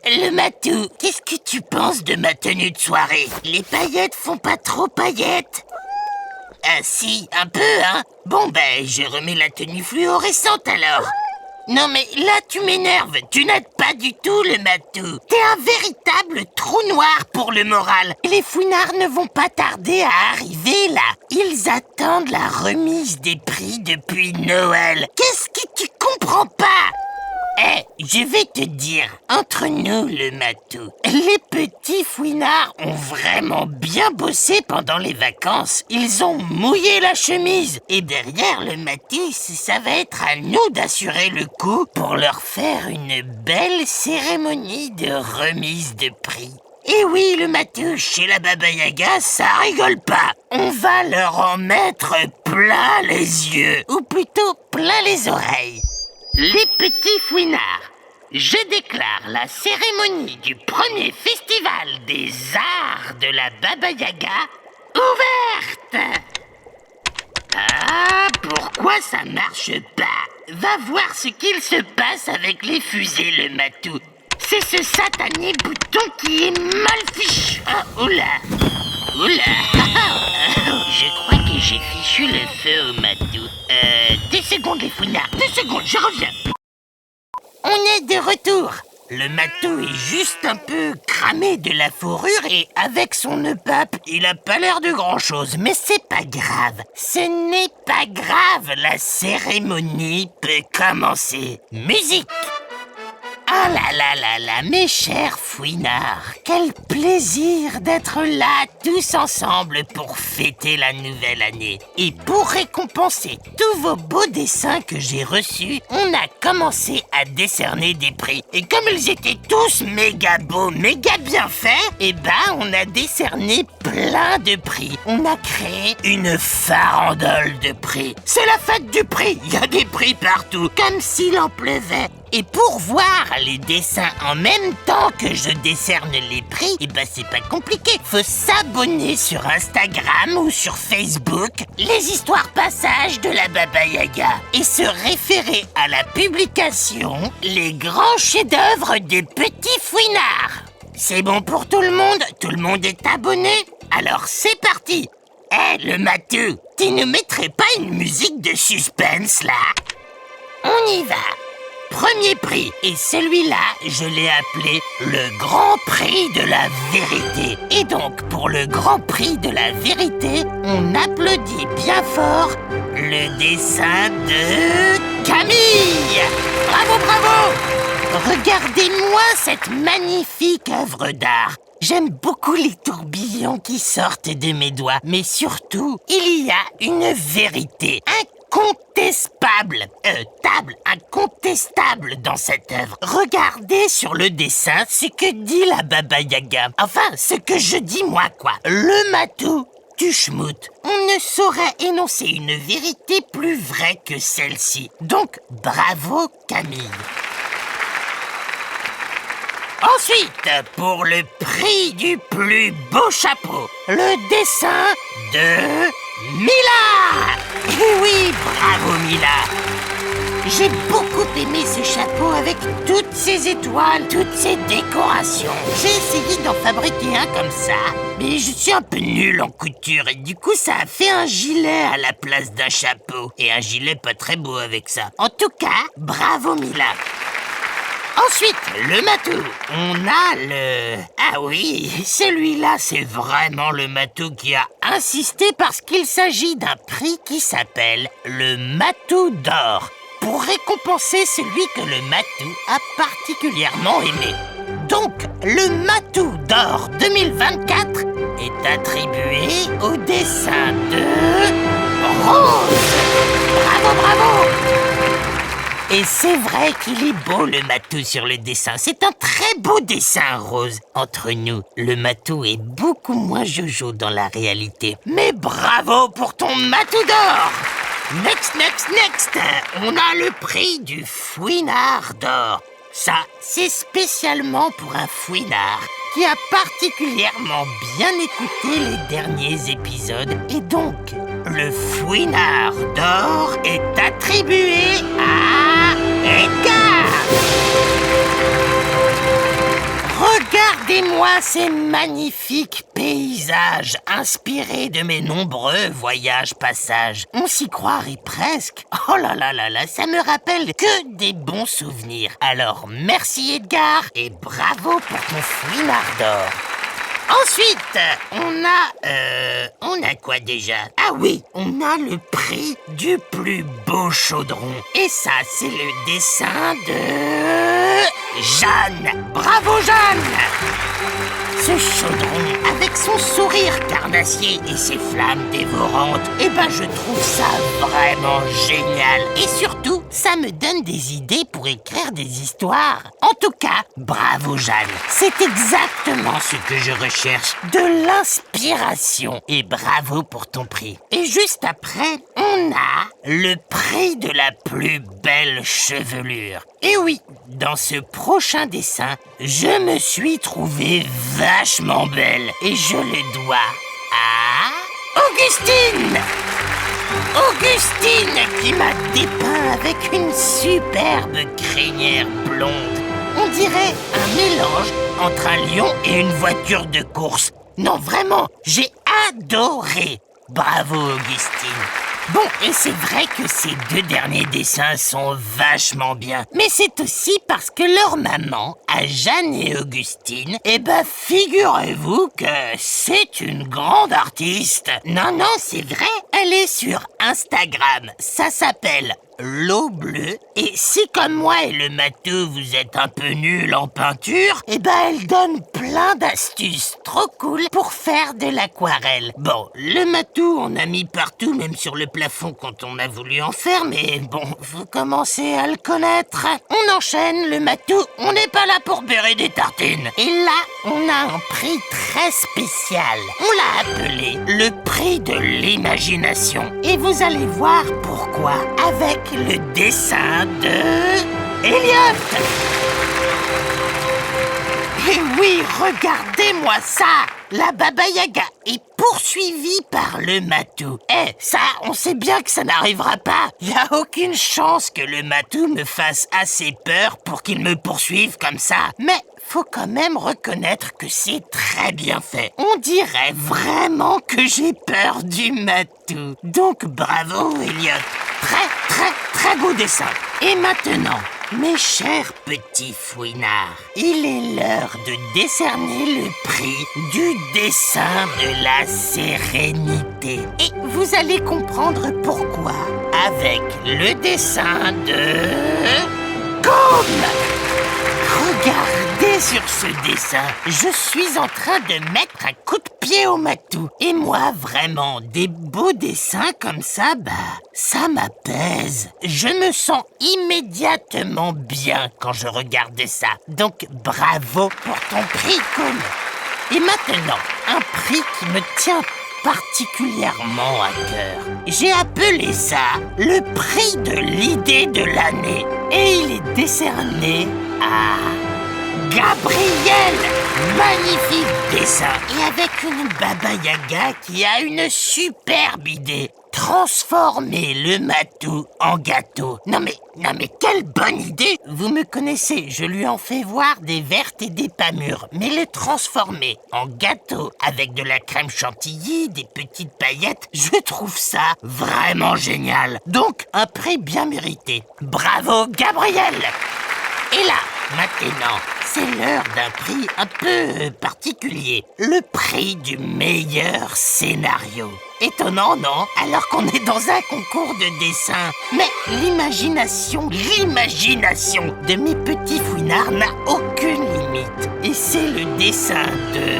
Le matou, qu'est-ce que tu penses de ma tenue de soirée? Les paillettes font pas trop paillettes? Ah si, un peu, hein? Bon je remets la tenue fluorescente alors. Non mais là tu m'énerves, tu n'aides pas du tout le matou. T'es un véritable trou noir pour le moral. Les fouinards ne vont pas tarder à arriver là. Ils attendent la remise des prix depuis Noël. Qu'est-ce que tu comprends pas? Je vais te dire, entre nous le matou, les petits fouinards ont vraiment bien bossé pendant les vacances. Ils ont mouillé la chemise. Et derrière le matou, ça va être à nous d'assurer le coup pour leur faire une belle cérémonie de remise de prix. Et oui, le matou, chez la Baba Yaga, ça rigole pas. On va leur en mettre plein les yeux, ou plutôt plein les oreilles. Les petits fouinards, je déclare la cérémonie du premier festival des arts de la Baba Yaga ouverte. Ah, pourquoi ça marche pas? Va voir ce qu'il se passe avec les fusées, le matou. C'est ce satané bouton qui est mal fichu. Oh, oula. Je crois que j'ai fichu le feu au matou. 2 secondes les fouinards, 2 secondes, je reviens. On est de retour. Le matou est juste un peu cramé de la fourrure et avec son nœud pape, il a pas l'air de grand-chose. Mais c'est pas grave, ce n'est pas grave, la cérémonie peut commencer. Musique! Ah là, mes chers fouinards, quel plaisir d'être là tous ensemble pour fêter la nouvelle année. Et pour récompenser tous vos beaux dessins que j'ai reçus, on a commencé à décerner des prix. Et comme ils étaient tous méga beaux, méga bien faits, on a décerné plein de prix. On a créé une farandole de prix. C'est la fête du prix, il y a des prix partout, comme s'il en pleuvait. Et pour voir les dessins en même temps que je décerne les prix, c'est pas compliqué. Faut s'abonner sur Instagram ou sur Facebook, les histoires passages de la Baba Yaga, et se référer à la publication Les grands chefs-d'œuvre des petits fouinards. C'est bon pour tout le monde est abonné? Alors c'est parti. Le matou, tu ne mettrais pas une musique de suspense là? On y va. Premier prix, et celui-là, je l'ai appelé le Grand Prix de la Vérité. Et donc, pour le Grand Prix de la Vérité, on applaudit bien fort le dessin de Camille. Bravo! Regardez-moi cette magnifique œuvre d'art. J'aime beaucoup les tourbillons qui sortent de mes doigts, mais surtout, il y a une vérité incontestable dans cette œuvre. Regardez sur le dessin ce que dit la Baba Yaga. Enfin, ce que je dis moi, quoi. Le matou, tu schmoutes. On ne saurait énoncer une vérité plus vraie que celle-ci. Donc, bravo Camille. Ensuite, pour le prix du plus beau chapeau, le dessin de Mila. Eh oui, bravo Mila. J'ai beaucoup aimé ce chapeau avec toutes ces étoiles, toutes ces décorations. J'ai essayé d'en fabriquer un comme ça, mais je suis un peu nul en couture et du coup ça a fait un gilet à la place d'un chapeau. Et un gilet pas très beau avec ça. En tout cas, bravo Mila. Ensuite, le matou. On a le... Ah oui, celui-là, c'est vraiment le matou qui a insisté parce qu'il s'agit d'un prix qui s'appelle le matou d'or, pour récompenser celui que le matou a particulièrement aimé. Donc, le matou d'or 2024 est attribué au dessin de Rose. Bravo! Et c'est vrai qu'il est beau le matou sur le dessin. C'est un très beau dessin, Rose. Entre nous, le matou est beaucoup moins jojo dans la réalité. Mais bravo pour ton matou d'or! Next! On a le prix du fouinard d'or. Ça, c'est spécialement pour un fouinard qui a particulièrement bien écouté les derniers épisodes. Et donc, le fouinard d'or est attribué à Edgar. Regardez-moi ces magnifiques paysages inspirés de mes nombreux voyages-passages. On s'y croirait presque. Oh là là là là, ça me rappelle que des bons souvenirs. Alors merci Edgar et bravo pour ton fouinard d'or. Ensuite, on a quoi déjà? Ah oui, on a le prix du plus beau chaudron. Et ça, c'est le dessin de Jeanne. Bravo Jeanne! Ce chaudron, avec son sourire carnassier et ses flammes dévorantes, je trouve ça vraiment génial. Et surtout, ça me donne des idées pour écrire des histoires. En tout cas, bravo Jeanne. C'est exactement ce que je recherche, de l'inspiration. Et bravo pour ton prix. Et juste après, on a le prix de la plus belle chevelure. Et oui, dans ce prochain dessin, je me suis trouvée vachement belle. Et je le dois à Augustine! Augustine qui m'a dépeint avec une superbe crinière blonde. On dirait un mélange entre un lion et une voiture de course. Non, vraiment, j'ai adoré. Bravo, Augustine. Bon, et c'est vrai que ces deux derniers dessins sont vachement bien. Mais c'est aussi parce que leur maman, à Jeanne et Augustine, figurez-vous que c'est une grande artiste. Non, c'est vrai, elle est sur Instagram. Ça s'appelle L'eau bleue. Et si comme moi et le matou vous êtes un peu nuls en peinture, elle donne plein d'astuces trop cool pour faire de l'aquarelle. Bon, le matou on a mis partout, même sur le plafond quand on a voulu en faire, mais bon, vous commencez à le connaître. On enchaîne, le matou, on n'est pas là pour beurrer des tartines. Et là, on a un prix très spécial. On l'a appelé le prix de l'imagination. Et vous allez voir pourquoi avec le dessin de Elliot. Et oui, regardez-moi ça! La Baba Yaga est poursuivie par le matou. Ça, on sait bien que ça n'arrivera pas. Il n'y a aucune chance que le matou me fasse assez peur pour qu'il me poursuive comme ça. Mais faut quand même reconnaître que c'est très bien fait. On dirait vraiment que j'ai peur du matou. Donc bravo, Elliot. Très beau dessin. Et maintenant, mes chers petits fouinards, il est l'heure de décerner le prix du dessin de la sérénité. Et vous allez comprendre pourquoi avec le dessin de Côme. Regardez sur ce dessin, je suis en train de mettre un coup de pied au matou. Et moi, vraiment, des beaux dessins comme ça, ça m'apaise. Je me sens immédiatement bien quand je regarde ça. Donc, bravo pour ton prix, Côme. Et maintenant, un prix qui me tient particulièrement à cœur. J'ai appelé ça le prix de l'idée de l'année. Et il est décerné à Gabriel. Magnifique dessin. Et avec une Baba Yaga qui a une superbe idée. Transformer le matou en gâteau. Non mais quelle bonne idée! Vous me connaissez, je lui en fais voir des vertes et des pas mûres. Mais le transformer en gâteau avec de la crème chantilly, des petites paillettes, je trouve ça vraiment génial. Donc, un prix bien mérité. Bravo, Gabriel! Et là, maintenant, c'est l'heure d'un prix un peu particulier. Le prix du meilleur scénario. Étonnant, non? Alors qu'on est dans un concours de dessin. Mais l'imagination de mes petits fouinards n'a aucune limite. Et c'est le dessin de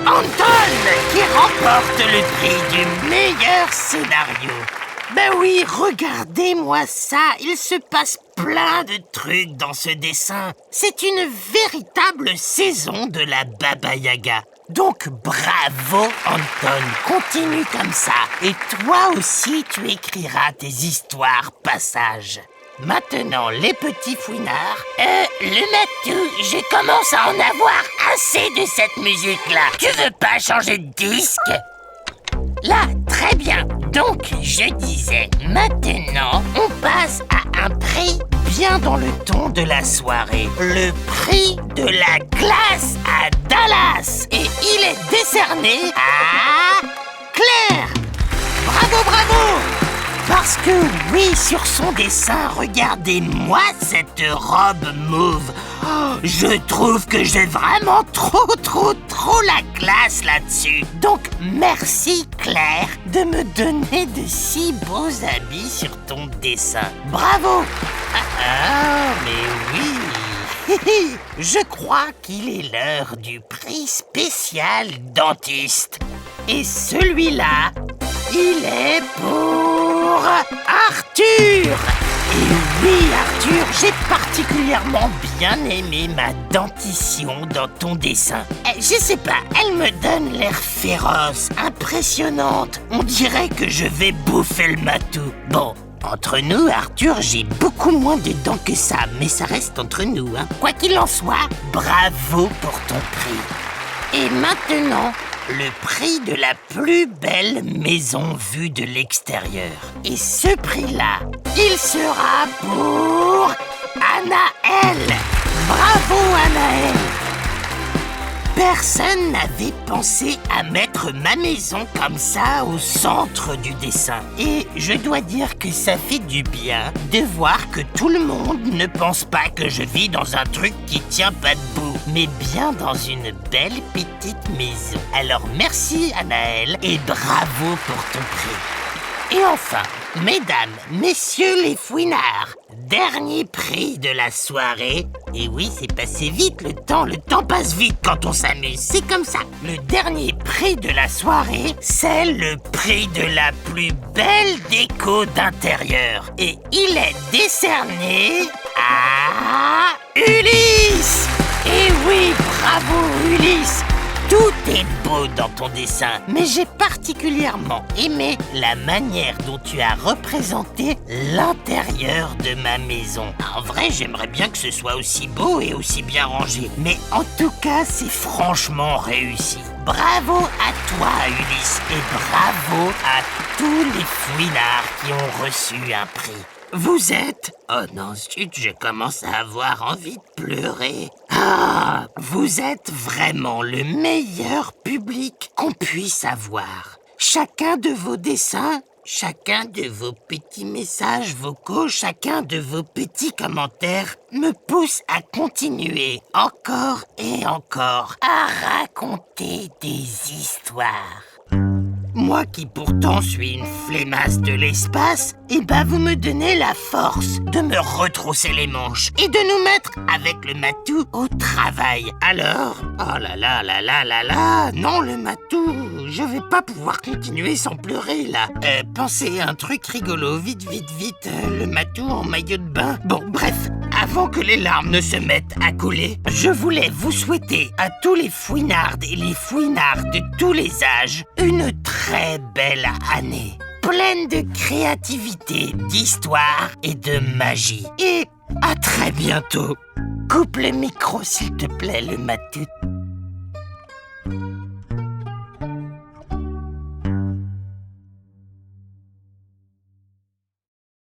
Anton qui remporte le prix du meilleur scénario. Ben oui, regardez-moi ça, il se passe plein de trucs dans ce dessin. C'est une véritable saison de la Baba Yaga. Donc bravo Anton, continue comme ça. Et toi aussi tu écriras tes histoires passages. Maintenant les petits fouinards, le matou, je commence à en avoir assez de cette musique-là. Tu veux pas changer de disque? Là, très bien. Donc, je disais, maintenant, on passe à un prix bien dans le ton de la soirée. Le prix de la classe à Dallas. Et il est décerné à Claire. Bravo, bravo! Parce que oui, sur son dessin, regardez-moi cette robe mauve. Oh, je trouve que j'ai vraiment trop la classe là-dessus. Donc, merci Claire de me donner de si beaux habits sur ton dessin. Bravo! Mais oui. Je crois qu'il est l'heure du prix spécial dentiste. Et celui-là, il est pour Arthur. Et oui, Arthur, j'ai particulièrement bien aimé ma dentition dans ton dessin. Je sais pas, elle me donne l'air féroce, impressionnante. On dirait que je vais bouffer le matou. Bon, entre nous, Arthur, j'ai beaucoup moins de dents que ça, mais ça reste entre nous, hein. Quoi qu'il en soit, bravo pour ton prix. Et maintenant, le prix de la plus belle maison vue de l'extérieur. Et ce prix-là, il sera pour Anaël. Bravo, Anaël. Personne n'avait pensé à mettre ma maison comme ça au centre du dessin. Et je dois dire que ça fait du bien de voir que tout le monde ne pense pas que je vis dans un truc qui tient pas debout, mais bien dans une belle petite maison. Alors merci Anaël et bravo pour ton prix. Et enfin, mesdames, messieurs les fouinards, dernier prix de la soirée. Et oui, c'est passé vite le temps passe vite quand on s'amuse, c'est comme ça. Le dernier prix de la soirée, c'est le prix de la plus belle déco d'intérieur. Et il est décerné à Ulysse. Et oui, bravo Ulysse. Tout est beau dans ton dessin, mais j'ai particulièrement aimé la manière dont tu as représenté l'intérieur de ma maison. En vrai, j'aimerais bien que ce soit aussi beau et aussi bien rangé, mais en tout cas, c'est franchement réussi. Bravo à toi, Ulysse, et bravo à tous les fouinards qui ont reçu un prix. Vous êtes... Oh non, zut, je commence à avoir envie de pleurer. Ah, vous êtes vraiment le meilleur public qu'on puisse avoir. Chacun de vos dessins, chacun de vos petits messages vocaux, chacun de vos petits commentaires me pousse à continuer encore et encore à raconter des histoires. Moi qui pourtant suis une flemmasse de l'espace, eh ben vous me donnez la force de me retrousser les manches et de nous mettre avec le matou au travail. Alors, oh là là là là là là, non le matou, je vais pas pouvoir continuer sans pleurer là. Pensez à un truc rigolo, vite, le matou en maillot de bain. Bon, bref, avant que les larmes ne se mettent à couler, je voulais vous souhaiter à tous les fouinardes et les fouinards de tous les âges une très belle année, pleine de créativité, d'histoire et de magie. Et à très bientôt. Coupe le micro s'il te plaît, le matou.